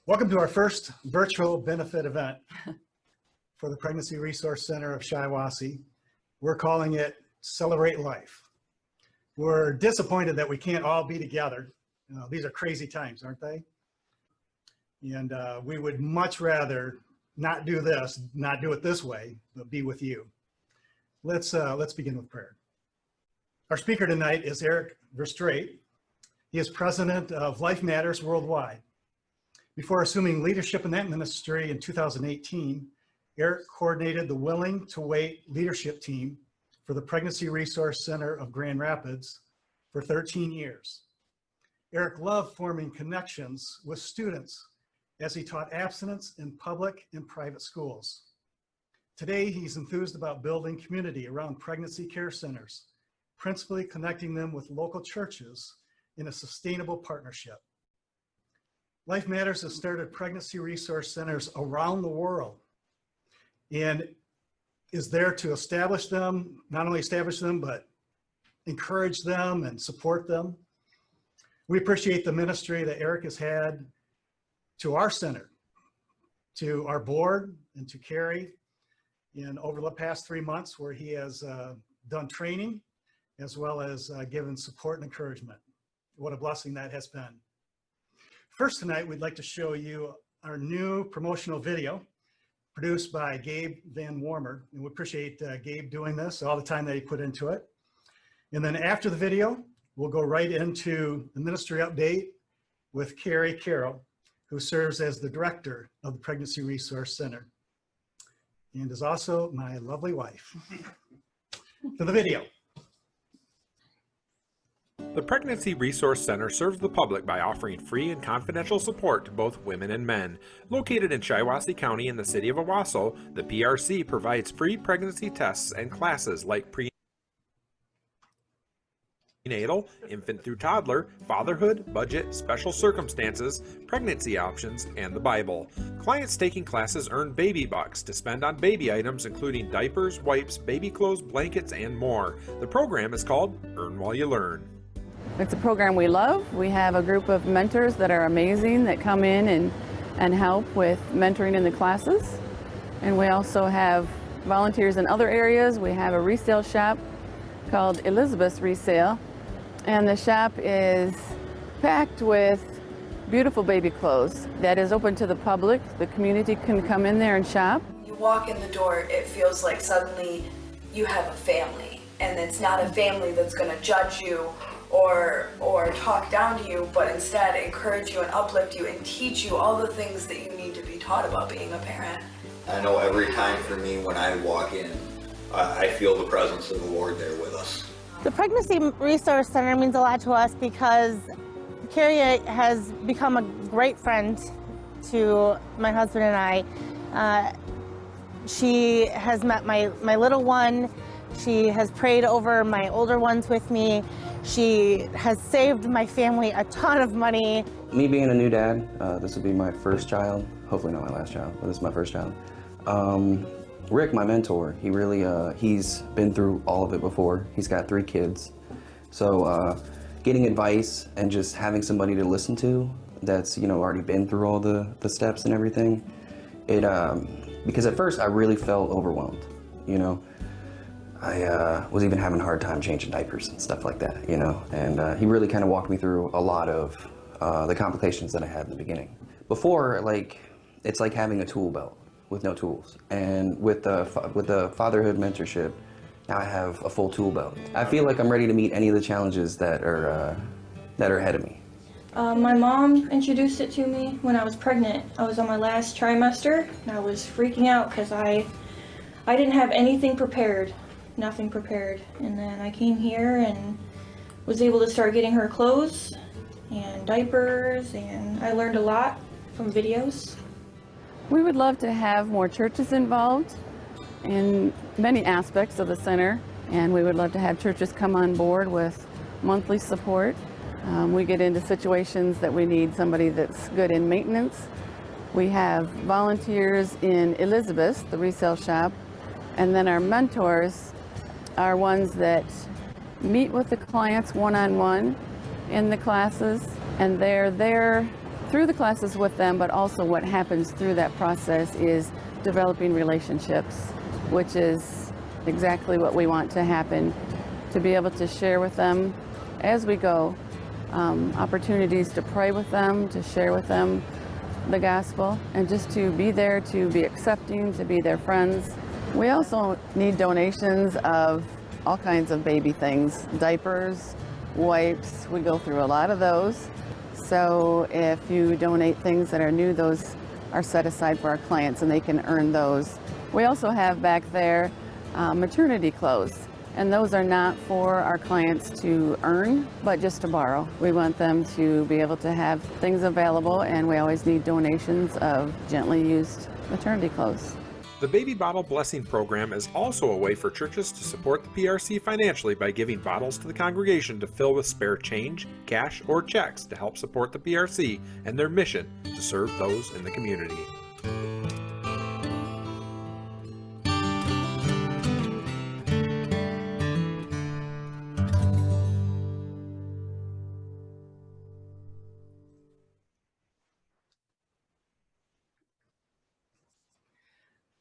Welcome to our first virtual benefit event for the Pregnancy Resource Center of Shiawassee. We're calling it Celebrate Life. We're disappointed that we can't all be together. These are crazy times, aren't they? And we would much rather not do this, not do it this way, but be with you. Let's begin with prayer. Our speaker tonight is Eric Verstraete. He is president of Life Matters Worldwide. Before assuming leadership in that ministry in 2018, Eric coordinated the Willing to Wait leadership team for the Pregnancy Resource Center of Grand Rapids for 13 years. Eric loved forming connections with students as he taught abstinence in public and private schools. Today, he's enthused about building community around pregnancy care centers, principally connecting them with local churches in a sustainable partnership. Life Matters has started pregnancy resource centers around the world and is there to establish them, not only establish them, but encourage them and support them. We appreciate the ministry that Eric has had to our center, to our board, and to Carrie in over the past 3 months, where he has done training as well as given support and encouragement. What a blessing that has been. First tonight, we'd like to show you our new promotional video produced by Gabe Van Warmer, and we appreciate Gabe doing this, all the time that he put into it. And then after the video, we'll go right into the ministry update with Carrie Carroll, who serves as the director of the Pregnancy Resource Center and is also my lovely wife. To the video. The Pregnancy Resource Center serves the public by offering free and confidential support to both women and men. Located in Shiawassee County in the city of Owosso, the PRC provides free pregnancy tests and classes like prenatal, infant through toddler, fatherhood, budget, special circumstances, pregnancy options, and the Bible. Clients taking classes earn baby bucks to spend on baby items including diapers, wipes, baby clothes, blankets, and more. The program is called Earn While You Learn. It's a program we love. We have a group of mentors that are amazing that come in and help with mentoring in the classes. And we also have volunteers in other areas. We have a resale shop called Elizabeth's Resale. And the shop is packed with beautiful baby clothes that is open to the public. The community can come in there and shop. You walk in the door, it feels like suddenly you have a family. And it's not a family that's going to judge you or talk down to you, but instead encourage you and uplift you and teach you all the things that you need to be taught about being a parent. I know every time for me when I walk in, I feel the presence of the Lord there with us. The Pregnancy Resource Center means a lot to us because Carrie has become a great friend to my husband and I. She has met my little one. She has prayed over my older ones with me. She has saved my family a ton of money. Me being a new dad, this will be my first child. Hopefully not my last child, but this is my first child. Rick, my mentor, he really, he's been through all of it before. He's got 3 kids. So getting advice and just having somebody to listen to that's, already been through all the steps and everything, because at first I really felt overwhelmed, I was even having a hard time changing diapers and stuff like that, and he really kind of walked me through a lot of the complications that I had in the beginning. Before, it's like having a tool belt with no tools, and with the fatherhood mentorship, now I have a full tool belt. I feel like I'm ready to meet any of the challenges that are ahead of me. My mom introduced it to me when I was pregnant. I was on my last trimester, and I was freaking out because I didn't have anything prepared. Nothing prepared, and then I came here and was able to start getting her clothes and diapers, and I learned a lot from videos. We would love to have more churches involved in many aspects of the center, and we would love to have churches come on board with monthly support. We get into situations that we need somebody that's good in maintenance. We have volunteers in Elizabeth's, the resale shop, and then our mentors are ones that meet with the clients one-on-one in the classes, and they're there through the classes with them, but also what happens through that process is developing relationships, which is exactly what we want to happen, to be able to share with them as we go, opportunities to pray with them, to share with them the gospel, and just to be there, to be accepting, to be their friends. We also need donations of all kinds of baby things, diapers, wipes. We go through a lot of those. So if you donate things that are new, those are set aside for our clients and they can earn those. We also have back there maternity clothes, and those are not for our clients to earn, but just to borrow. We want them to be able to have things available, and we always need donations of gently used maternity clothes. The Baby Bottle Blessing Program is also a way for churches to support the PRC financially by giving bottles to the congregation to fill with spare change, cash, or checks to help support the PRC and their mission to serve those in the community.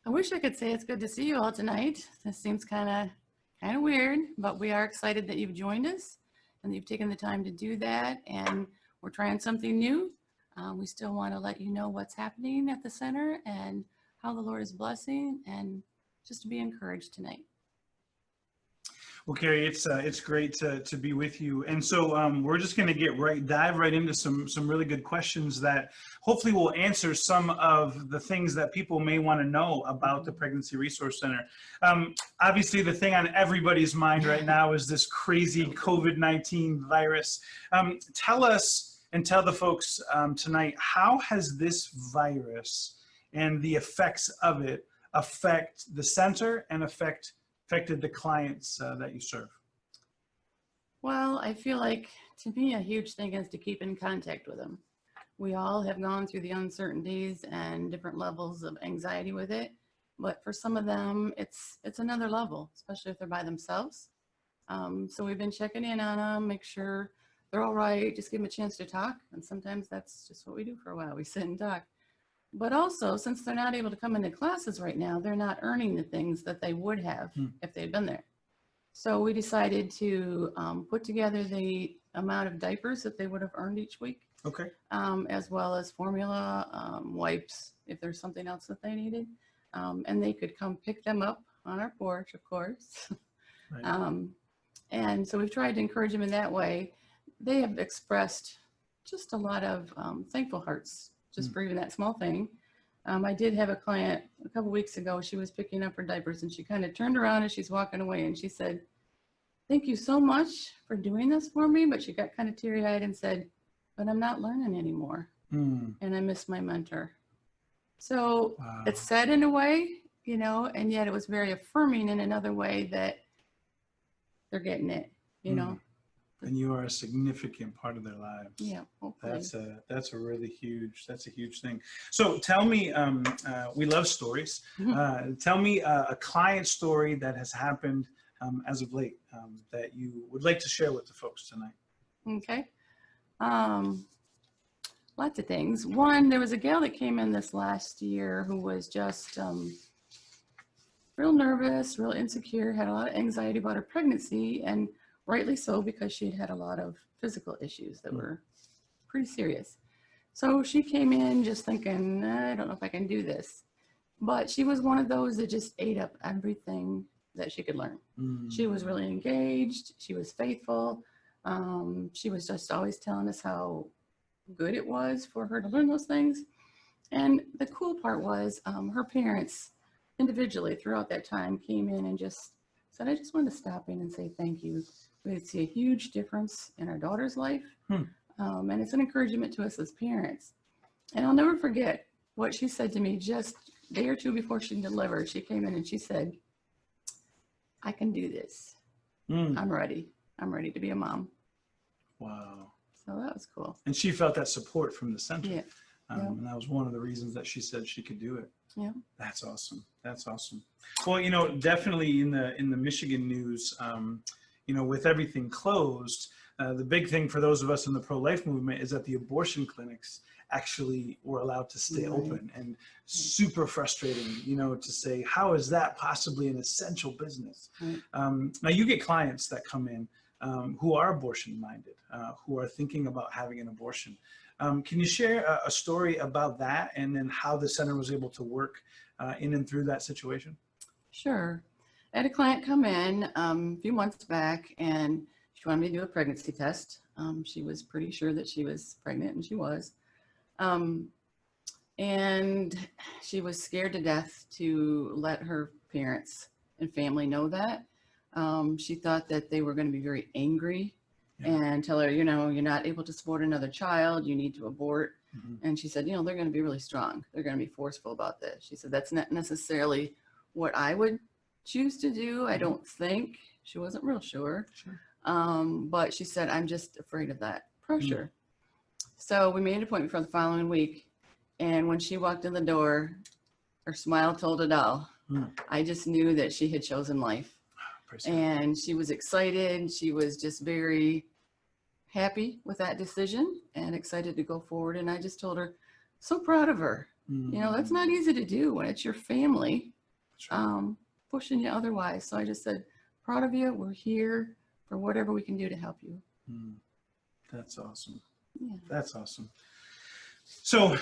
I wish I could say it's good to see you all tonight. This seems kind of weird, but we are excited that you've joined us and that you've taken the time to do that. And we're trying something new. We still want to let you know what's happening at the center and how the Lord is blessing, and just to be encouraged tonight. Well, Carrie, it's great to be with you. And so we're just going to dive right into some really good questions that hopefully will answer some of the things that people may want to know about the Pregnancy Resource Center. Obviously, the thing on everybody's mind right now is this crazy COVID-19 virus. Tell us and tell the folks tonight, how has this virus and the effects of it affect the center and affected the clients that you serve? Well, I feel like, to me, a huge thing is to keep in contact with them. We all have gone through the uncertainties and different levels of anxiety with it, but for some of them, it's another level, especially if they're by themselves. So we've been checking in on them, make sure they're all right, just give them a chance to talk, and sometimes that's just what we do for a while. We sit and talk. But also, since they're not able to come into classes right now, they're not earning the things that they would have if they'd been there. So we decided to put together the amount of diapers that they would have earned each week. Okay. As well as formula, wipes, if there's something else that they needed. And they could come pick them up on our porch, of course. Right. And so we've tried to encourage them in that way. They have expressed just a lot of thankful hearts just for even that small thing. I did have a client a couple weeks ago. She was picking up her diapers and she kind of turned around as she's walking away and she said, "Thank you so much for doing this for me." But she got kind of teary-eyed and said, "But I'm not learning anymore. And I miss my mentor." So it's sad in a way, you know, and yet it was very affirming in another way that they're getting it, you know. And you are a significant part of their lives. Yeah, hopefully. That's a really huge thing. So tell me, we love stories. Tell me a client story that has happened as of late that you would like to share with the folks tonight. Okay. Lots of things. One, there was a gal that came in this last year who was just real nervous, real insecure, had a lot of anxiety about her pregnancy, and rightly so, because she had had a lot of physical issues that were pretty serious. So she came in just thinking, I don't know if I can do this. But she was one of those that just ate up everything that she could learn. She was really engaged. She was faithful. She was just always telling us how good it was for her to learn those things. And the cool part was her parents individually throughout that time came in and just said, "I just wanted to stop in and say thank you. We could see a huge difference in our daughter's life. And it's an encouragement to us as parents." And I'll never forget what she said to me just a day or two before she delivered. She came in and she said, "I can do this. I'm ready. I'm ready to be a mom." Wow. So that was cool. And she felt that support from the center. Yeah. And that was one of the reasons that she said she could do it. Yeah. That's awesome. That's awesome. Well, you know, definitely in the Michigan news, you know, with everything closed, the big thing for those of us in the pro-life movement is that the abortion clinics actually were allowed to stay Right. open, and super frustrating, to say, how is that possibly an essential business? Right. Now you get clients that come in who are abortion minded, who are thinking about having an abortion. Can you share a story about that, and then how the center was able to work in and through that situation? Sure. I had a client come in a few months back, and she wanted me to do a pregnancy test. She was pretty sure that she was pregnant, and she was. And she was scared to death to let her parents and family know that. She thought that they were going to be very angry and tell her, you're not able to support another child, you need to abort. And she said, they're going to be really strong. They're going to be forceful about this. She said, that's not necessarily what I would choose to do. I don't think. She wasn't real sure. But she said, I'm just afraid of that pressure. So we made an appointment for the following week. And when she walked in the door, her smile told it all. I just knew that she had chosen life. And she was excited. She was just very happy with that decision and excited to go forward. And I just told her, so proud of her. That's not easy to do when it's your family pushing you otherwise. So I just said, proud of you. We're here for whatever we can do to help you. That's awesome. Yeah. That's awesome. So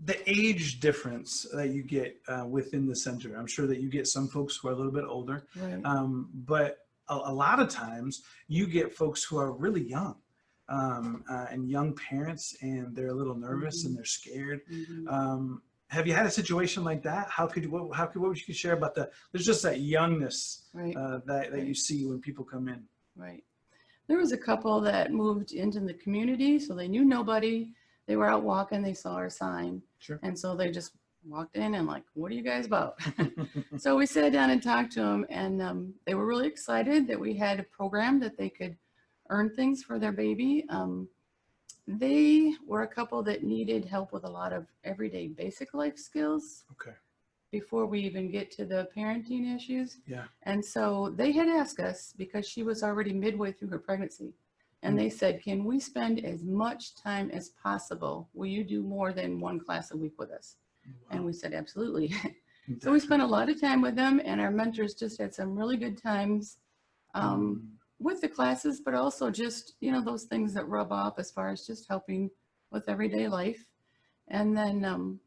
the age difference that you get within the center, I'm sure that you get some folks who are a little bit older, Right. But a lot of times you get folks who are really young and young parents, and they're a little nervous and they're scared. Have you had a situation like that? What would you share about there's just that youngness Right. that you see when people come in? Right. There was a couple that moved into the community, so they knew nobody. They were out walking, they saw our sign. Sure. And so they just walked in and like, what are you guys about? So we sat down and talked to them, and they were really excited that we had a program that they could earn things for their baby. They were a couple that needed help with a lot of everyday basic life skills. Okay. Before we even get to the parenting issues. Yeah. And so they had asked us, because she was already midway through her pregnancy, and they said, can we spend as much time as possible? Will you do more than one class a week with us? And we said, absolutely. So we spent a lot of time with them, and our mentors just had some really good times with the classes, but also just, those things that rub off as far as just helping with everyday life. And then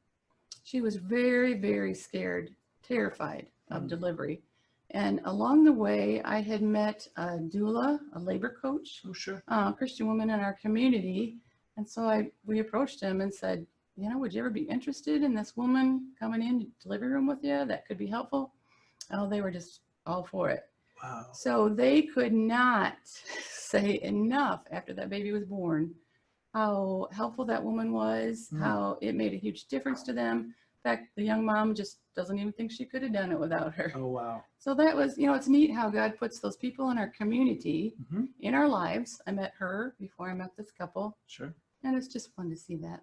she was very, very scared, terrified of delivery. And along the way, I had met a doula, a labor coach, Oh, sure. Christian woman in our community. And so we approached him and said, would you ever be interested in this woman coming in the delivery room with you? That could be helpful. Oh, they were just all for it. Wow. So they could not say enough after that baby was born, how helpful that woman was, how it made a huge difference to them. In fact, the young mom just doesn't even think she could have done it without her. Oh, wow. So that was, it's neat how God puts those people in our community, in our lives. I met her before I met this couple. Sure. And it's just fun to see that.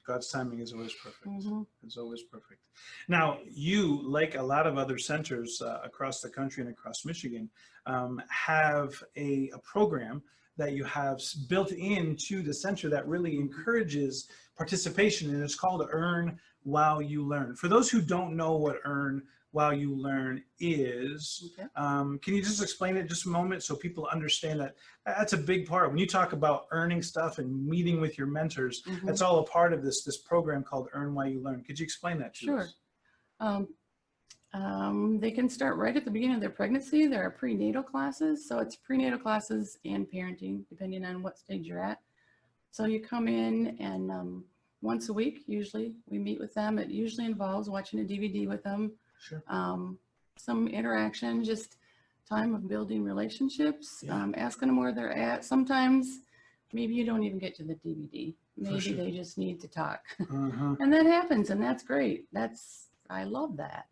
God's timing is always perfect. It's always perfect. Now, you, like a lot of other centers across the country and across Michigan, have a program that you have built into the center that really encourages participation, and it's called Earn While You Learn. For those who don't know what Earn While You Learn is, can you just explain it just a moment so people understand that that's a big part? When you talk about earning stuff and meeting with your mentors, that's all a part of this program called Earn While You Learn. Could you explain that to us? Sure. They can start right at the beginning of their pregnancy. There are prenatal classes. So it's prenatal classes and parenting, depending on what stage you're at. So you come in, and once a week, usually, we meet with them. It usually involves watching a DVD with them. Sure. Some interaction, just time of building relationships, asking them where they're at. Sometimes maybe you don't even get to the DVD. Maybe they just need to talk. And that happens, and that's great. I love that.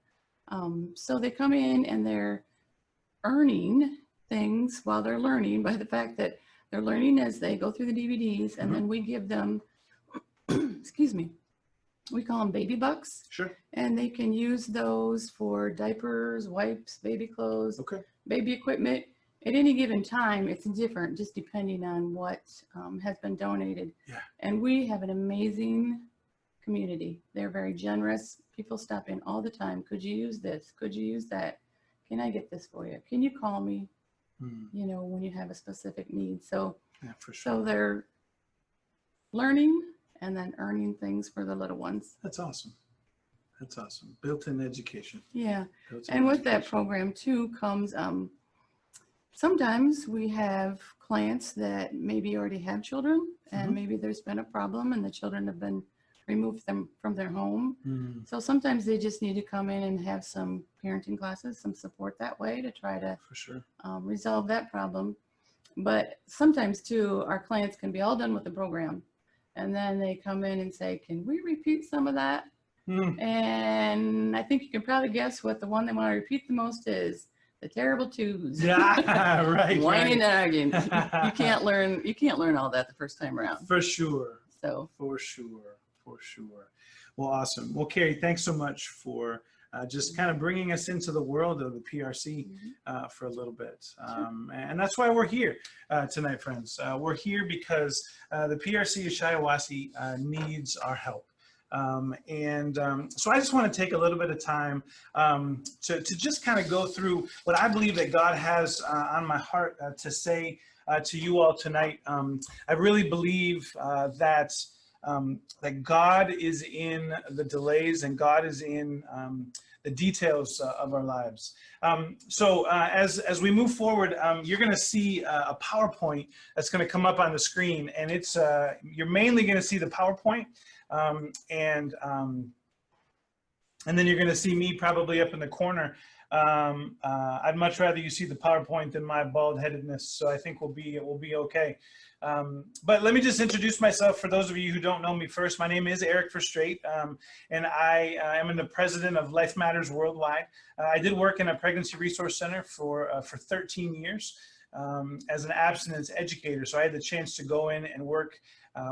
So they come in and they're earning things while they're learning by the fact that they're learning as they go through the DVDs, and then we give them, excuse me, we call them baby bucks. Sure. And they can use those for diapers, wipes, baby clothes, baby equipment. at any given time, it's different just depending on what has been donated. Yeah. And we have an amazing community. They're very generous. People stop in all the time. Could you use this? Could you use that? Can I get this for you? Can you call me? You know, when you have a specific need. So, Yeah, for sure. so they're learning and then earning things for the little ones. That's awesome. That's awesome. Built-in education. Yeah. Built-in And with that education. program too comes, sometimes we have clients that maybe already have children and maybe there's been a problem and the children have been removed from their home. So sometimes they just need to come in and have some parenting classes, some support that way to try to For sure. resolve that problem. But sometimes too, our clients can be all done with the program and then they come in and say, can we repeat some of that? And I think you can probably guess what the one they want to repeat the most is. The terrible twos. Yeah, right. Whining right. and arguing. You can't learn all that the first time around. For sure. So For sure. For sure. Well, awesome. Well, Carrie, thanks so much for just kind of bringing us into the world of the PRC for a little bit. And that's why we're here tonight, friends. We're here because the PRC of Shiawassee needs our help. So I just want to take a little bit of time to just kind of go through what I believe that God has on my heart to say to you all tonight. I really believe that God is in the delays and God is in the details of our lives. So as we move forward, you're going to see a PowerPoint that's going to come up on the screen, and it's you're mainly going to see the PowerPoint. And then you're going to see me probably up in the corner. I'd much rather you see the PowerPoint than my bald-headedness, so I think we'll be okay. But let me just introduce myself for those of you who don't know me first. My name is Eric Verstraete, and I am the president of Life Matters Worldwide. I did work in a pregnancy resource center for 13 years as an abstinence educator, so I had the chance to go in and work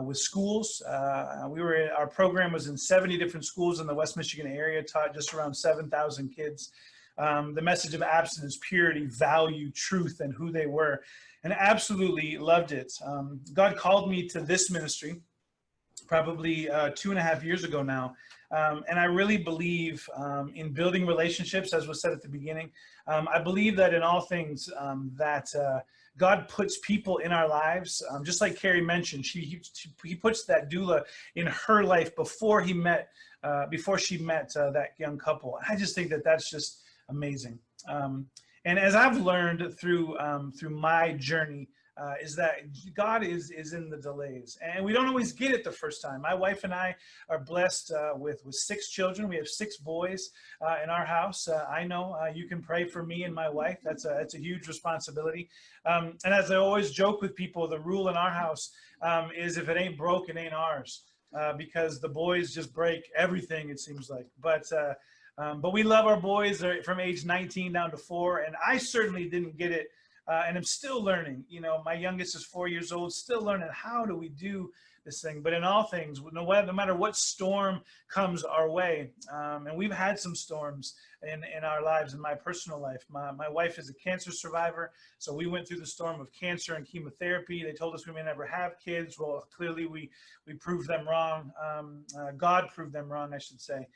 with schools. Our program was in 70 different schools in the West Michigan area, taught just around 7,000 kids. The message of abstinence, purity, value, truth, and who they were, and absolutely loved it. God called me to this ministry probably 2.5 years ago now, and I really believe in building relationships, as was said at the beginning. I believe that in all things that God puts people in our lives, just like Carrie mentioned. He puts that doula in her life before she met that young couple. I just think that that's just amazing. And as I've learned through my journey, is that God is in the delays, and we don't always get it the first time. My wife and I are blessed with 6 children. We have 6 boys in our house. I know you can pray for me and my wife. That's a huge responsibility. And as I always joke with people, the rule in our house is if it ain't broke, it ain't ours, because the boys just break everything, it seems like. But we love our boys. They're from age 19 down to 4, and I certainly didn't get it. And I'm still learning. You know, my youngest is 4 years old, still learning how do we do this thing. But in all things, no matter what storm comes our way, and we've had some storms in our lives, in my personal life. My wife is a cancer survivor, so we went through the storm of cancer and chemotherapy. They told us we may never have kids. Well, clearly we proved them wrong. God proved them wrong, I should say.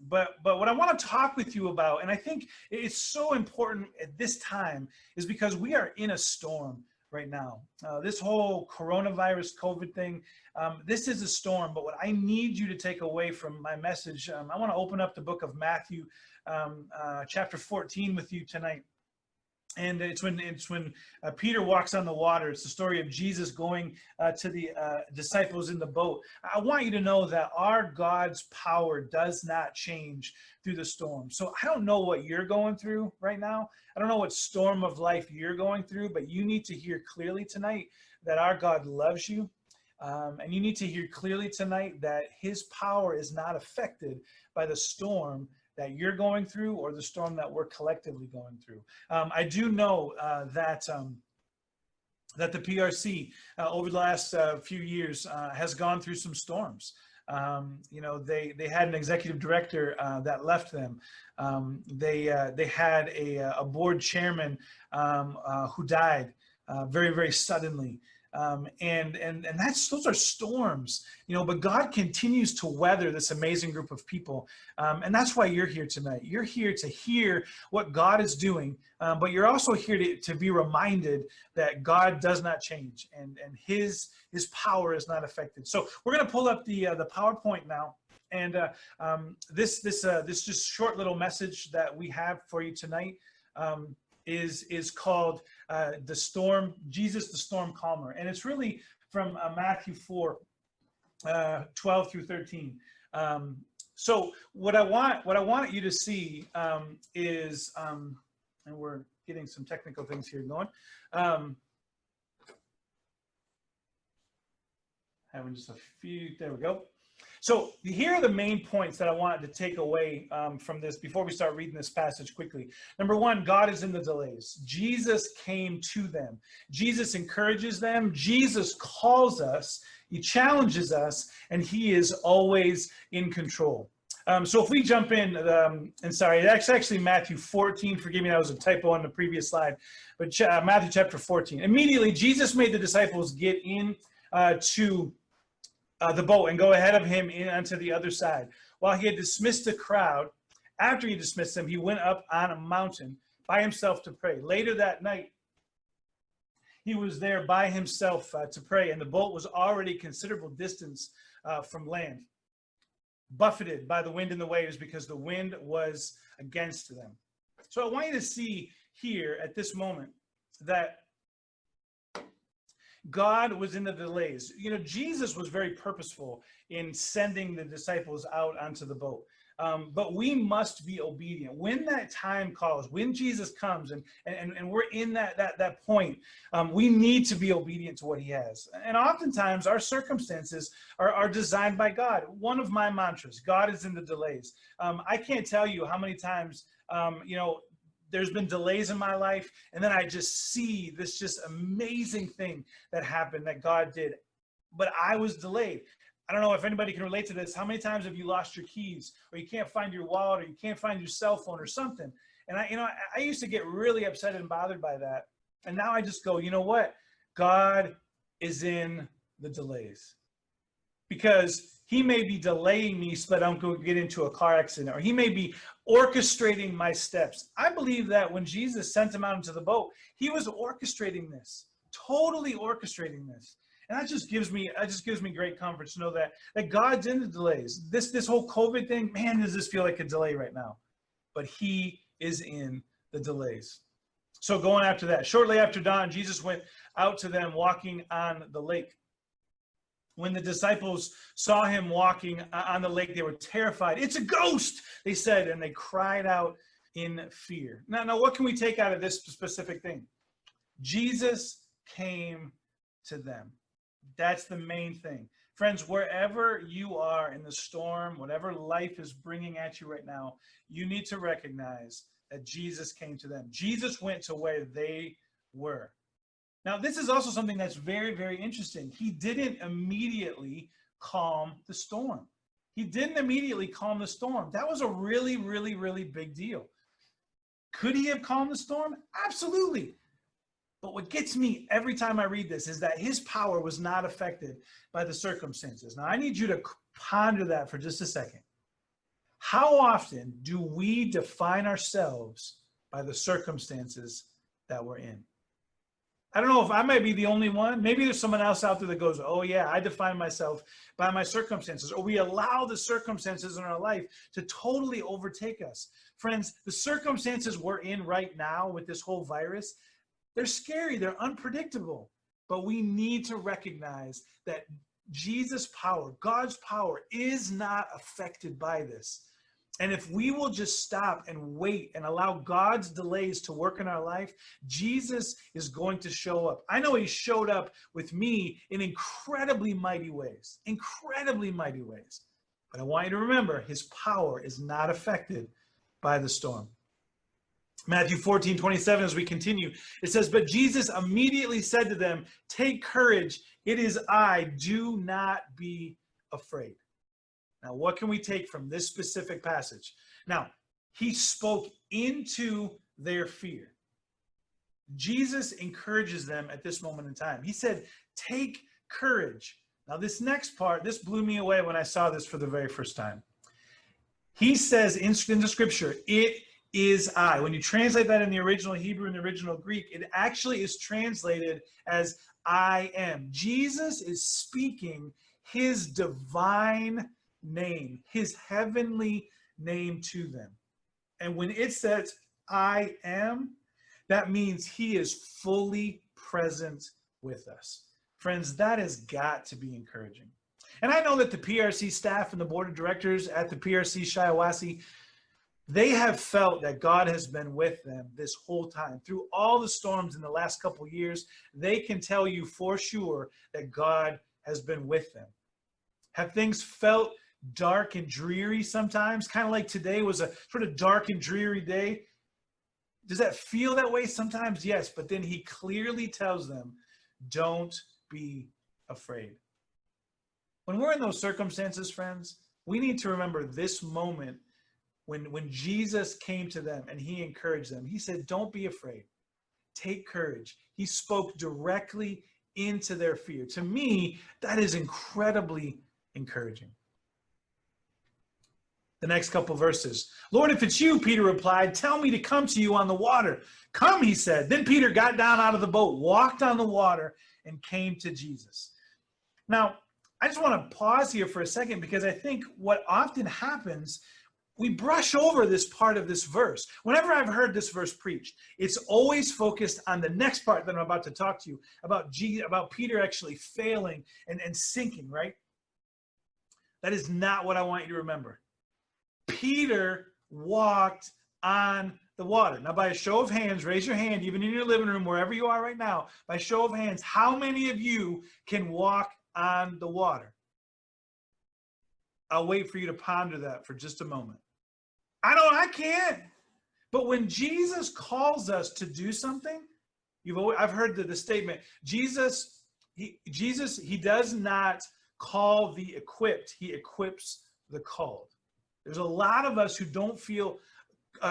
But what I want to talk with you about, and I think it's so important at this time, is because we are in a storm right now. This whole coronavirus COVID thing, this is a storm. But what I need you to take away from my message, I want to open up the book of Matthew, chapter 14 with you tonight. And it's when Peter walks on the water. It's the story of Jesus going to the disciples in the boat. I want you to know that our God's power does not change through the storm. So I don't know what you're going through right now. I don't know what storm of life you're going through, but you need to hear clearly tonight that our God loves you. And you need to hear clearly tonight that his power is not affected by the storm that you're going through or the storm that we're collectively going through. I do know that the PRC over the last few years has gone through some storms. You know, they had an executive director that left them. They had a board chairman who died very, very suddenly. And those are storms, you know, but God continues to weather this amazing group of people. And that's why you're here tonight. You're here to hear what God is doing, but you're also here to be reminded that God does not change, and his power is not affected. So we're going to pull up the PowerPoint now. And this just short little message that we have for you tonight is called the storm, Jesus the storm calmer, and it's really from Matthew 4, 12 through 13. So what I want you to see is, and we're getting some technical things here going. Having just a few, there we go. So here are the main points that I wanted to take away from this before we start reading this passage quickly. Number one, God is in the delays. Jesus came to them. Jesus encourages them. Jesus calls us. He challenges us, and he is always in control. So if we jump in, and sorry, that's actually Matthew 14. Forgive me, that was a typo on the previous slide. But Matthew chapter 14. Immediately, Jesus made the disciples get in to the boat and go ahead of him in onto the other side. While he had dismissed the crowd, after he dismissed them, he went up on a mountain by himself to pray. Later that night, he was there by himself to pray, and the boat was already a considerable distance from land, buffeted by the wind and the waves because the wind was against them. So I want you to see here at this moment that God was in the delays. You know, Jesus was very purposeful in sending the disciples out onto the boat. But we must be obedient. When that time calls, when Jesus comes and we're in that point, we need to be obedient to what he has. And oftentimes our circumstances are designed by God. One of my mantras, God is in the delays. I can't tell you how many times, you know, there's been delays in my life, and then I just see this just amazing thing that happened that God did, but I was delayed. I don't know if anybody can relate to this. How many times have you lost your keys, or you can't find your wallet, or you can't find your cell phone or something? And I used to get really upset and bothered by that. And now I just go, you know what? God is in the delays, because he may be delaying me so that I don't get into a car accident, or he may be orchestrating my steps. I believe that when Jesus sent him out into the boat, he was orchestrating this, totally orchestrating this. And that just gives me great comfort to know that God's in the delays. This whole COVID thing, man, does this feel like a delay right now? But he is in the delays. So going after that, shortly after dawn, Jesus went out to them walking on the lake. When the disciples saw him walking on the lake, they were terrified. "It's a ghost," they said, and they cried out in fear. Now, what can we take out of this specific thing? Jesus came to them. That's the main thing. Friends, wherever you are in the storm, whatever life is bringing at you right now, you need to recognize that Jesus came to them. Jesus went to where they were. Now, this is also something that's very, very interesting. He didn't immediately calm the storm. He didn't immediately calm the storm. That was a really, really, really big deal. Could he have calmed the storm? Absolutely. But what gets me every time I read this is that his power was not affected by the circumstances. Now, I need you to ponder that for just a second. How often do we define ourselves by the circumstances that we're in? I don't know if I might be the only one. Maybe there's someone else out there that goes, "Oh yeah, I define myself by my circumstances." Or we allow the circumstances in our life to totally overtake us. Friends, the circumstances we're in right now with this whole virus, they're scary, they're unpredictable. But we need to recognize that Jesus' power, God's power, is not affected by this. And if we will just stop and wait and allow God's delays to work in our life, Jesus is going to show up. I know he showed up with me in incredibly mighty ways, But I want you to remember, his power is not affected by the storm. Matthew 14:27, as we continue, it says, "But Jesus immediately said to them, 'Take courage, it is I, do not be afraid.'" Now, what can we take from this specific passage? Now, he spoke into their fear. Jesus encourages them at this moment in time. He said, take courage. Now, this next part, this blew me away when I saw this for the very first time. He says in the scripture, it is I. When you translate that in the original Hebrew and the original Greek, it actually is translated as I am. Jesus is speaking his divine name, his heavenly name to them. And when it says I am, that means he is fully present with us. Friends, that has got to be encouraging. And I know that the PRC staff and the board of directors at the PRC Shiawassee, they have felt that God has been with them this whole time. Through all the storms in the last couple of years, they can tell you for sure that God has been with them. Have things felt dark and dreary sometimes? Kind of like today was a sort of dark and dreary day. Does that feel that way sometimes? Yes, but then he clearly tells them, don't be afraid. When we're in those circumstances, friends, we need to remember this moment when Jesus came to them and he encouraged them. He said, don't be afraid. Take courage. He spoke directly into their fear. To me, that is incredibly encouraging. The next couple verses. Lord, if it's you, Peter replied, tell me to come to you on the water. Come, he said. Then Peter got down out of the boat, walked on the water, and came to Jesus. Now, I just want to pause here for a second because I think what often happens, we brush over this part of this verse. Whenever I've heard this verse preached, it's always focused on the next part that I'm about to talk to you about Peter actually failing and sinking, right? That is not what I want you to remember. Peter walked on the water. Now, by a show of hands, raise your hand, even in your living room, wherever you are right now, by show of hands, how many of you can walk on the water? I'll wait for you to ponder that for just a moment. I can't. But when Jesus calls us to do something, I've heard the statement, Jesus, he does not call the equipped, he equips the called. There's a lot of us who don't feel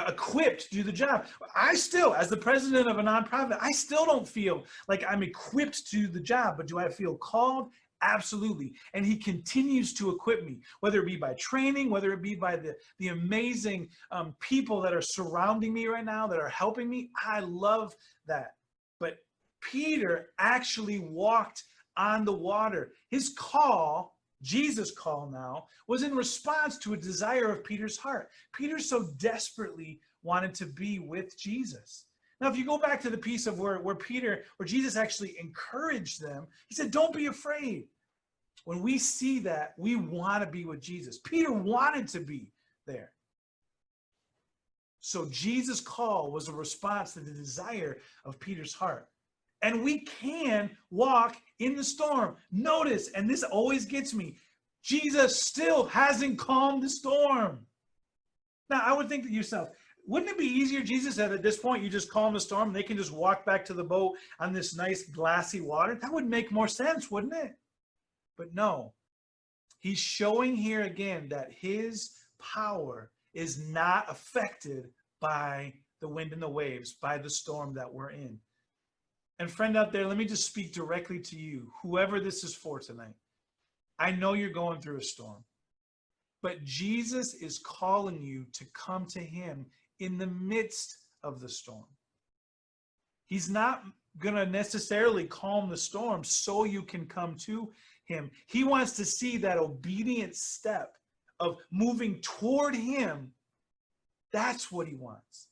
equipped to do the job. I still, as the president of a nonprofit, I still don't feel like I'm equipped to do the job, but do I feel called? Absolutely. And he continues to equip me, whether it be by training, whether it be by the amazing people that are surrounding me right now, that are helping me. I love that. But Peter actually walked on the water. His call, Jesus' call now, was in response to a desire of Peter's heart. Peter so desperately wanted to be with Jesus. Now, if you go back to the piece of where Jesus actually encouraged them, he said, don't be afraid. When we see that, we want to be with Jesus. Peter wanted to be there. So Jesus' call was a response to the desire of Peter's heart. And we can walk in the storm. Notice, and this always gets me, Jesus still hasn't calmed the storm. Now, I would think to yourself, wouldn't it be easier, Jesus said, at this point, you just calm the storm and they can just walk back to the boat on this nice glassy water? That would make more sense, wouldn't it? But no, he's showing here again that his power is not affected by the wind and the waves, by the storm that we're in. And friend out there, let me just speak directly to you, whoever this is for tonight. I know you're going through a storm, but Jesus is calling you to come to him in the midst of the storm. He's not going to necessarily calm the storm so you can come to him. He wants to see that obedient step of moving toward him. That's what he wants.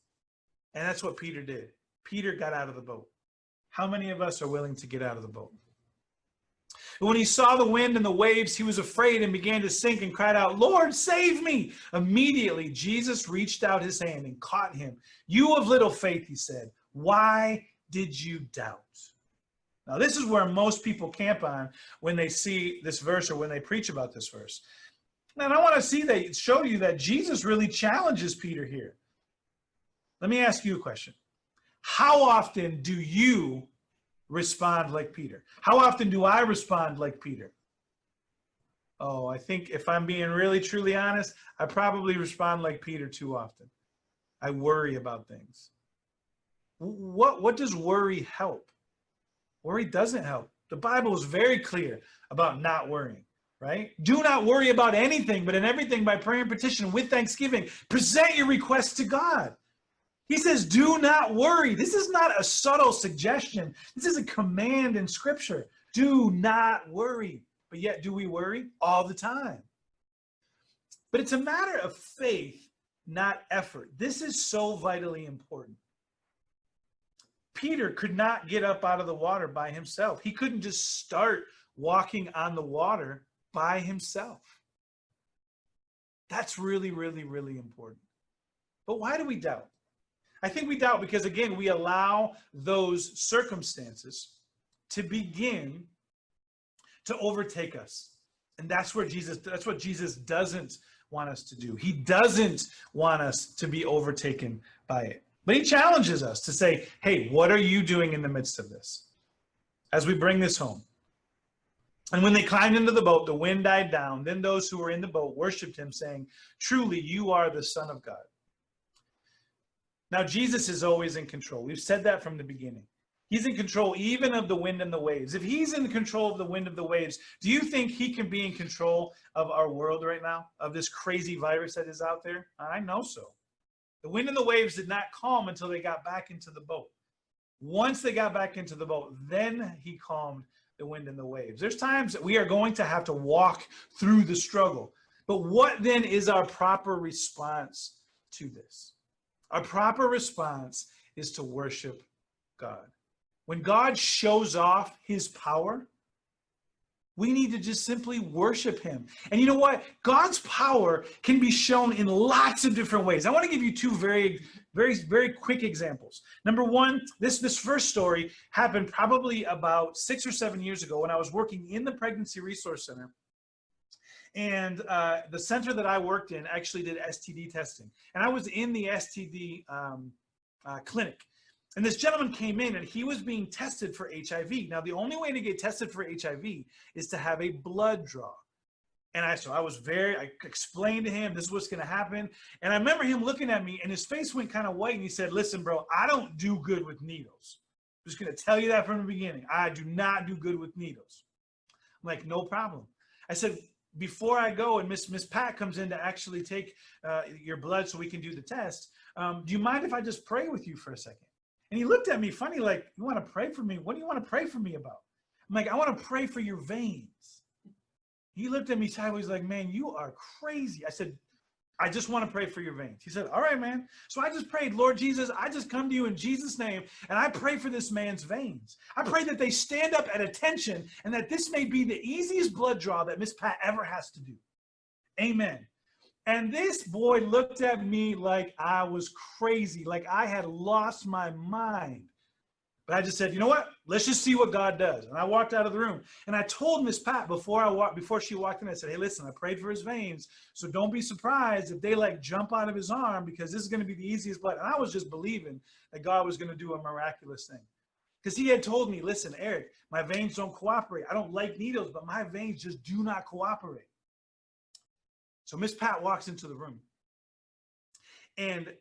And that's what Peter did. Peter got out of the boat. How many of us are willing to get out of the boat? When he saw the wind and the waves, he was afraid and began to sink and cried out, Lord, save me. Immediately, Jesus reached out his hand and caught him. You of little faith, he said, why did you doubt? Now, this is where most people camp on when they see this verse or when they preach about this verse. And I want to show you that Jesus really challenges Peter here. Let me ask you a question. How often do you respond like Peter? How often do I respond like Peter? Oh, I think if I'm being really, truly honest, I probably respond like Peter too often. I worry about things. What does worry help? Worry doesn't help. The Bible is very clear about not worrying, right? Do not worry about anything, but in everything by prayer and petition with thanksgiving, present your requests to God. He says, do not worry. This is not a subtle suggestion. This is a command in Scripture. Do not worry. But yet, do we worry? All the time. But it's a matter of faith, not effort. This is so vitally important. Peter could not get up out of the water by himself. He couldn't just start walking on the water by himself. That's really, really, really important. But why do we doubt? I think we doubt because, again, we allow those circumstances to begin to overtake us. And that's what Jesus doesn't want us to do. He doesn't want us to be overtaken by it. But he challenges us to say, hey, what are you doing in the midst of this? As we bring this home. And when they climbed into the boat, the wind died down. Then those who were in the boat worshiped him, saying, truly, you are the Son of God. Now, Jesus is always in control. We've said that from the beginning. He's in control even of the wind and the waves. If he's in control of the wind of the waves, do you think he can be in control of our world right now, of this crazy virus that is out there? I know so. The wind and the waves did not calm until they got back into the boat. Once they got back into the boat, then he calmed the wind and the waves. There's times that we are going to have to walk through the struggle. But what then is our proper response to this? Our proper response is to worship God. When God shows off his power, we need to just simply worship him. And you know what? God's power can be shown in lots of different ways. I want to give you two very, very, very quick examples. Number one, this first story happened probably about 6 or 7 years ago when I was working in the Pregnancy Resource Center. And the center that I worked in actually did STD testing. And I was in the STD clinic. And this gentleman came in and he was being tested for HIV. Now, the only way to get tested for HIV is to have a blood draw. And I explained to him, this is what's going to happen. And I remember him looking at me and his face went kind of white and he said, listen, bro, I don't do good with needles. I'm just going to tell you that from the beginning. I do not do good with needles. I'm like, no problem. I said, before I go and Miss Pat comes in to actually take your blood so we can do the test, do you mind if I just pray with you for a second? And he looked at me funny, like, you want to pray for me? What do you want to pray for me about? I'm like, I want to pray for your veins. He looked at me sideways like, man, you are crazy. I said, I just want to pray for your veins. He said, all right, man. So I just prayed, Lord Jesus, I just come to you in Jesus' name, and I pray for this man's veins. I pray that they stand up at attention and that this may be the easiest blood draw that Miss Pat ever has to do. Amen. And this boy looked at me like I was crazy, like I had lost my mind. But I just said, you know what? Let's just see what God does. And I walked out of the room. And I told Miss Pat before she walked in, I said, hey, listen, I prayed for his veins. So don't be surprised if they like jump out of his arm because this is going to be the easiest blood. And I was just believing that God was going to do a miraculous thing. Because he had told me, listen, Eric, my veins don't cooperate. I don't like needles, but my veins just do not cooperate. So Miss Pat walks into the room and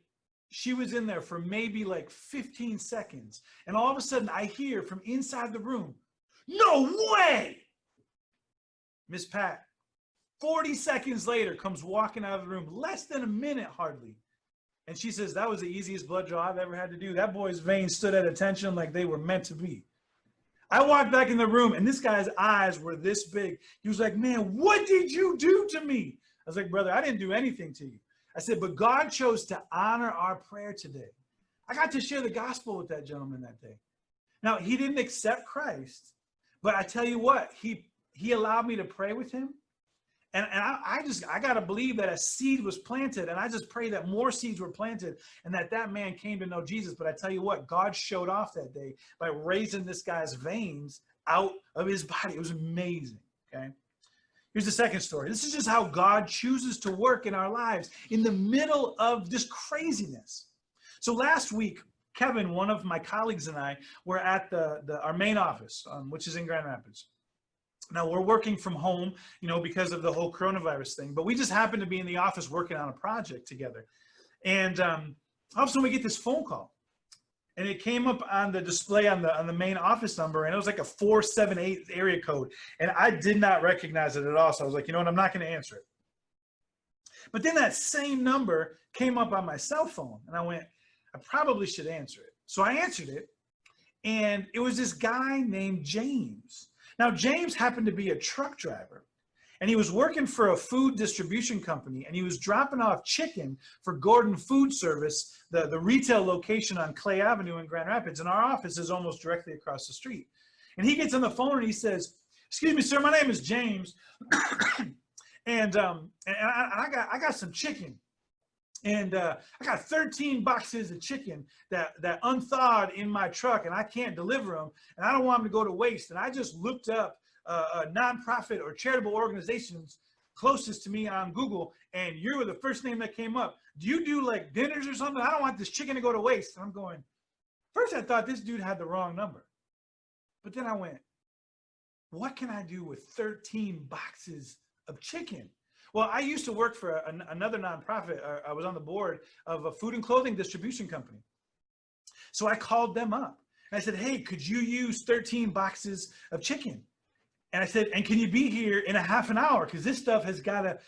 she was in there for maybe like 15 seconds. And all of a sudden I hear from inside the room, no way! Miss Pat, 40 seconds later, comes walking out of the room, less than a minute hardly. And she says, that was the easiest blood draw I've ever had to do. That boy's veins stood at attention like they were meant to be. I walked back in the room and this guy's eyes were this big. He was like, man, what did you do to me? I was like, brother, I didn't do anything to you. I said, but God chose to honor our prayer today. I got to share the gospel with that gentleman that day. Now, he didn't accept Christ, but I tell you what, he allowed me to pray with him. And I got to believe that a seed was planted, and I just pray that more seeds were planted and that man came to know Jesus. But I tell you what, God showed off that day by raising this guy's veins out of his body. It was amazing, okay? Here's the second story. This is just how God chooses to work in our lives in the middle of this craziness. So last week, Kevin, one of my colleagues, and I were at our main office, which is in Grand Rapids. Now we're working from home, because of the whole coronavirus thing, but we just happened to be in the office working on a project together. And all of a sudden we get this phone call, and it came up on the display on the main office number, and it was like a 478 area code. And I did not recognize it at all. So I was like, you know what, I'm not going to answer it. But then that same number came up on my cell phone, and I went, I probably should answer it. So I answered it, and it was this guy named James. Now, James happened to be a truck driver, and he was working for a food distribution company, and he was dropping off chicken for Gordon Food Service, the retail location on Clay Avenue in Grand Rapids, and our office is almost directly across the street. And he gets on the phone and he says, "Excuse me, sir, my name is James, and I got some chicken, and I got 13 boxes of chicken that unthawed in my truck, and I can't deliver them, and I don't want them to go to waste. And I just looked up a nonprofit or charitable organizations closest to me on Google, and you were the first name that came up. Do you do like dinners or something? I don't want this chicken to go to waste." And I'm going, first I thought this dude had the wrong number. But then I went, what can I do with 13 boxes of chicken? Well, I used to work for another nonprofit. I was on the board of a food and clothing distribution company. So I called them up and I said, "Hey, could you use 13 boxes of chicken?" And I said, "And can you be here in a half an hour? Because this stuff has got to,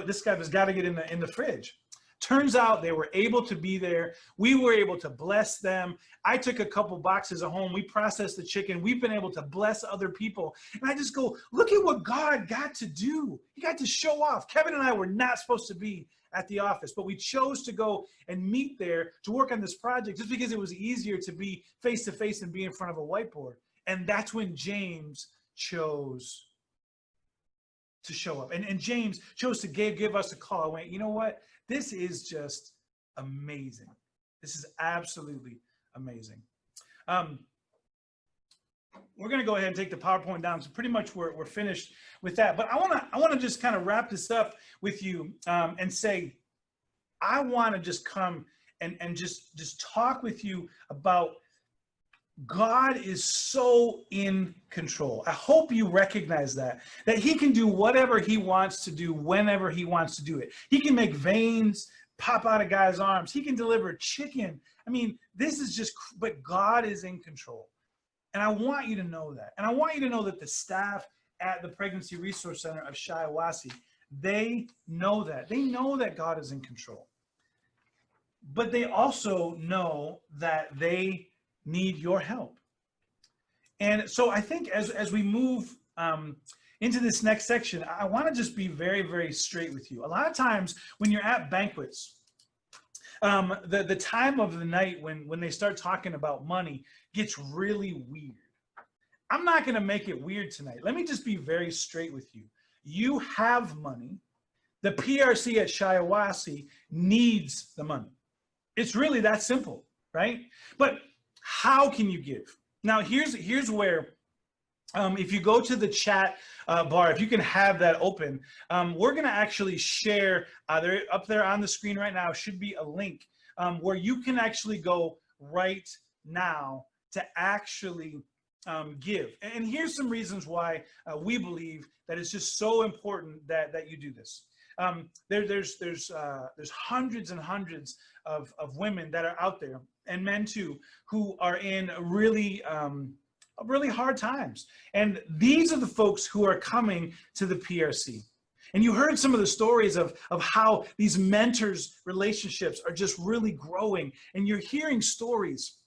this stuff has got to get in the fridge." Turns out they were able to be there. We were able to bless them. I took a couple boxes of home. We processed the chicken. We've been able to bless other people. And I just go, look at what God got to do. He got to show off. Kevin and I were not supposed to be at the office, but we chose to go and meet there to work on this project just because it was easier to be face to face and be in front of a whiteboard. And that's when James chose to show up. And James chose to give us a call. I went, you know what? This is just amazing. This is absolutely amazing. We're going to go ahead and take the PowerPoint down. So pretty much we're finished with that. But I want to just kind of wrap this up with you and say, I want to just come and just talk with you about God is so in control. I hope you recognize that he can do whatever he wants to do whenever he wants to do it. He can make veins pop out of guys' arms. He can deliver chicken. I mean, this is just, but God is in control. And I want you to know that. And I want you to know that the staff at the Pregnancy Resource Center of Shiawassee, they know that. They know that God is in control. But they also know that they need your help. And so I think as we move into this next section, I want to just be very, very straight with you. A lot of times when you're at banquets, the time of the night when they start talking about money gets really weird. I'm not going to make it weird tonight. Let me just be very straight with you. You have money. The PRC at Shiawassee needs the money. It's really that simple, right? But how can you give? Now, here's where, if you go to the chat bar, if you can have that open, we're going to actually share, up there on the screen right now should be a link where you can actually go right now to actually give. And here's some reasons why we believe that it's just so important that you do this. There's hundreds and hundreds of women that are out there, and men too, who are in really hard times. And these are the folks who are coming to the PRC. And you heard some of the stories of how these mentors relationships are just really growing. And you're hearing stories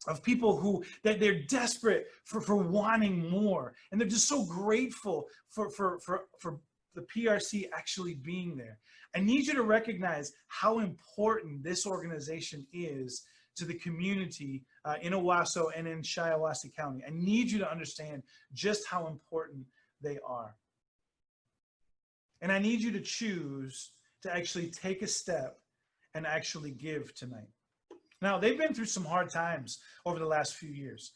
of people who that they're desperate for wanting more. And they're just so grateful for the PRC actually being there. I need you to recognize how important this organization is to the community in Owosso and in Shiawassee County. I need you to understand just how important they are. And I need you to choose to actually take a step and actually give tonight. Now, they've been through some hard times over the last few years.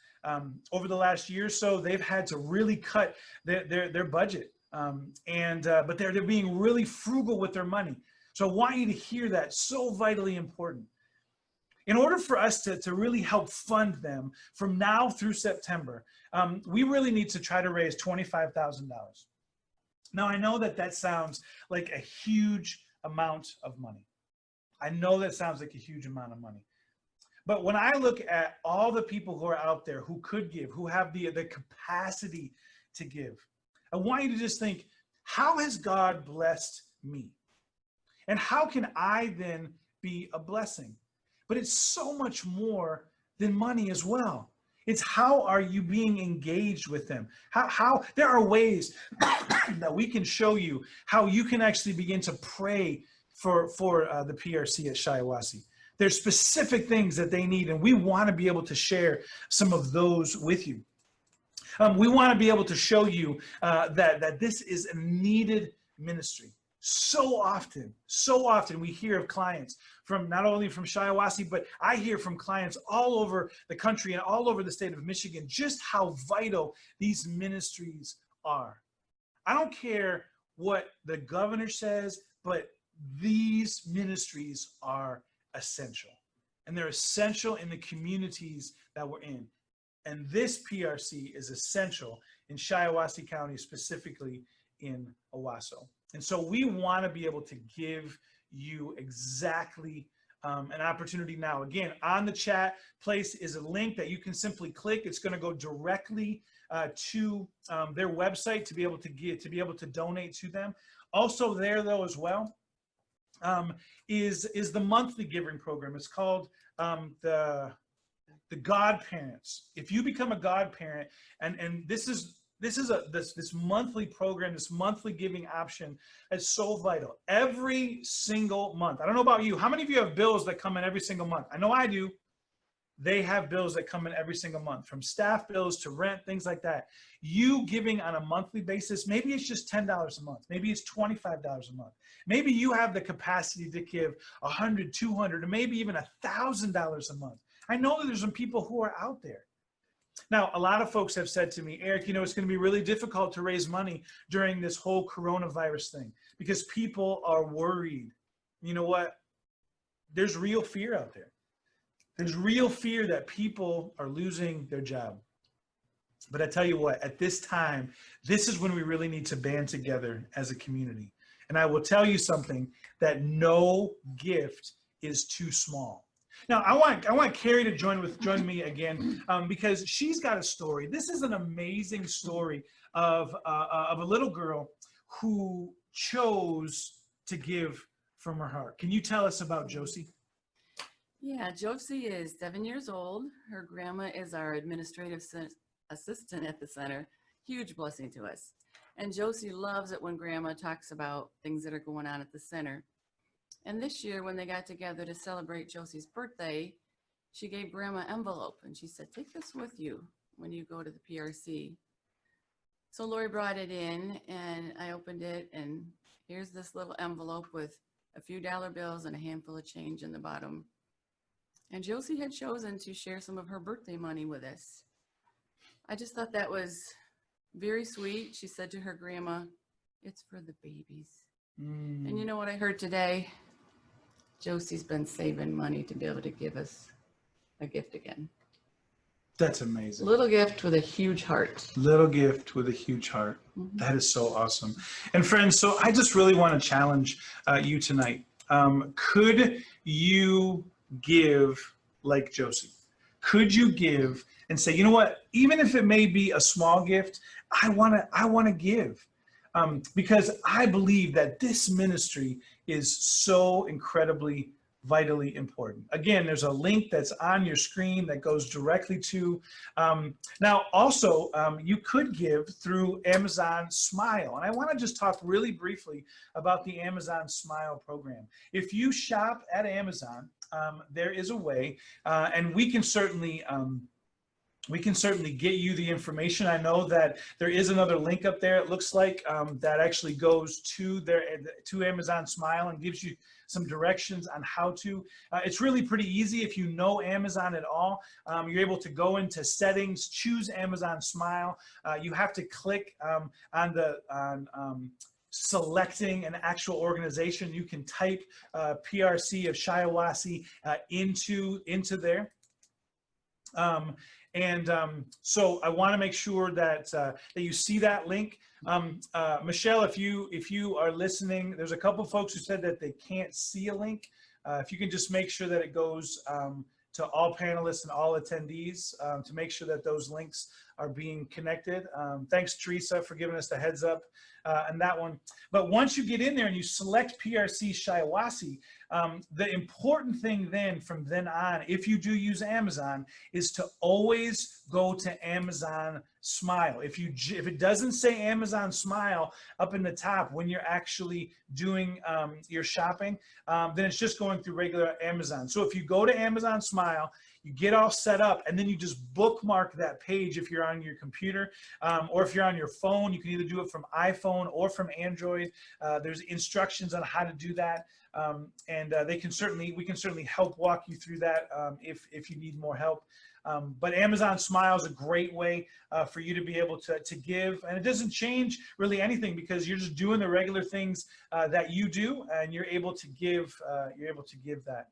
Over the last year or so, they've had to really cut their budget. But they're being really frugal with their money. So I want you to hear that. So vitally important. in order for us to really help fund them from now through September, we really need to try to raise $25,000. Now, I know that sounds like a huge amount of money. I know that sounds like a huge amount of money. But when I look at all the people who are out there who could give, who have the capacity to give, I want you to just think, how has God blessed me? And how can I then be a blessing? But it's so much more than money as well. It's how are you being engaged with them? How there are ways that we can show you how you can actually begin to pray for the PRC at Shiawassee. There's specific things that they need, and we want to be able to share some of those with you. We want to be able to show you that this is a needed ministry. So often we hear of clients from not only from Shiawassee, but I hear from clients all over the country and all over the state of Michigan, just how vital these ministries are. I don't care what the governor says, but these ministries are essential. And they're essential in the communities that we're in. And this PRC is essential in Shiawassee County, specifically in Owosso. And so we want to be able to give you exactly an opportunity now. Again, on the chat place is a link that you can simply click. It's going to go directly to their website to be able to give, to be able to donate to them. Also there, though, as well, is the monthly giving program. It's called the Godparents. If you become a godparent, and this monthly program, this monthly giving option is so vital. Every single month. I don't know about you. How many of you have bills that come in every single month? I know I do. They have bills that come in every single month, from staff bills to rent, things like that. You giving on a monthly basis, maybe it's just $10 a month. Maybe it's $25 a month. Maybe you have the capacity to give $100, $200, or maybe even $1,000 a month. I know that there's some people who are out there. Now, a lot of folks have said to me, Eric, you know, it's going to be really difficult to raise money during this whole coronavirus thing because people are worried. You know what? There's real fear out there. There's real fear that people are losing their job. But I tell you what, at this time, this is when we really need to band together as a community. And I will tell you something, that no gift is too small. Now, I want Carrie to join me again because she's got a story. This is an amazing story of a little girl who chose to give from her heart. Can you tell us about Josie? Yeah, Josie is 7 years old. Her grandma is our administrative assistant at the center. Huge blessing to us. And Josie loves it when grandma talks about things that are going on at the center. And this year, when they got together to celebrate Josie's birthday, she gave grandma an envelope and she said, take this with you when you go to the PRC. So Lori brought it in and I opened it, and here's this little envelope with a few dollar bills and a handful of change in the bottom. And Josie had chosen to share some of her birthday money with us. I just thought that was very sweet. She said to her grandma, it's for the babies. And you know what I heard today? Josie's been saving money to be able to give us a gift again. That's amazing. Little gift with a huge heart. Little gift with a huge heart. That is so awesome. And friends, so I just really want to challenge you tonight. Could you give like Josie? Could you give and say, you know what, even if it may be a small gift, I want to give. Because I believe that this ministry is so incredibly, vitally important. Again, there's a link that's on your screen that goes directly to, now also you could give through Amazon Smile. And I want to just talk really briefly about the Amazon Smile program. If you shop at Amazon, there is a way, and we can certainly get you the information. I know that there is another link up there, it looks like, that actually goes to Amazon Smile and gives you some directions on how to. It's really pretty easy if you know Amazon at all. You're able to go into settings, choose Amazon Smile. You have to click on selecting an actual organization. You can type PRC of Shiawassee into there. So I want to make sure that that you see that link. Michelle, if you are listening, there's a couple folks who said that they can't see a link. If you can just make sure that it goes to all panelists and all attendees to make sure that those links are being connected. Thanks, Teresa, for giving us the heads up on that one. But once you get in there and you select PRC Shiawassee, the important thing then from then on, if you do use Amazon, is to always go to Amazon Smile. If it doesn't say Amazon Smile up in the top when you're actually doing your shopping, then it's just going through regular Amazon. So if you go to Amazon Smile, you get all set up, and then you just bookmark that page if you're on your computer, or if you're on your phone. You can either do it from iPhone or from Android. There's instructions on how to do that, and we can certainly help walk you through that if you need more help. But Amazon Smile is a great way for you to be able to give, and it doesn't change really anything because you're just doing the regular things that you do, and you're able to give. That.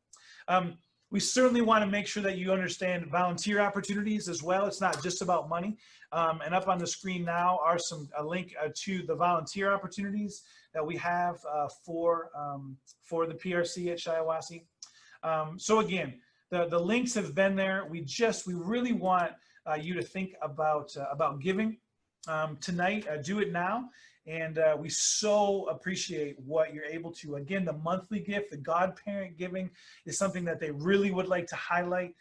We certainly want to make sure that you understand volunteer opportunities as well. It's not just about money. And up on the screen now are a link to the volunteer opportunities that we have for the PRC at Shiawassee. So again, the links have been there. We really want you to think about giving tonight. Do it now. And we so appreciate what you're able to. Again, the monthly gift, the godparent giving, is something that they really would like to highlight.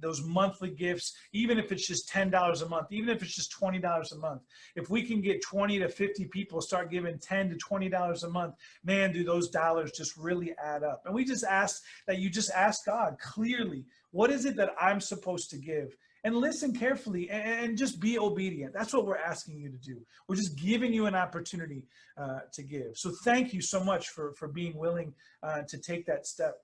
Those monthly gifts, even if it's just $10 a month, even if it's just $20 a month. If we can get 20 to 50 people start giving $10 to $20 a month, man, do those dollars just really add up. And we just ask that you just ask God clearly, what is it that I'm supposed to give? And listen carefully and just be obedient. That's what we're asking you to do. We're just giving you an opportunity to give. So thank you so much for being willing to take that step.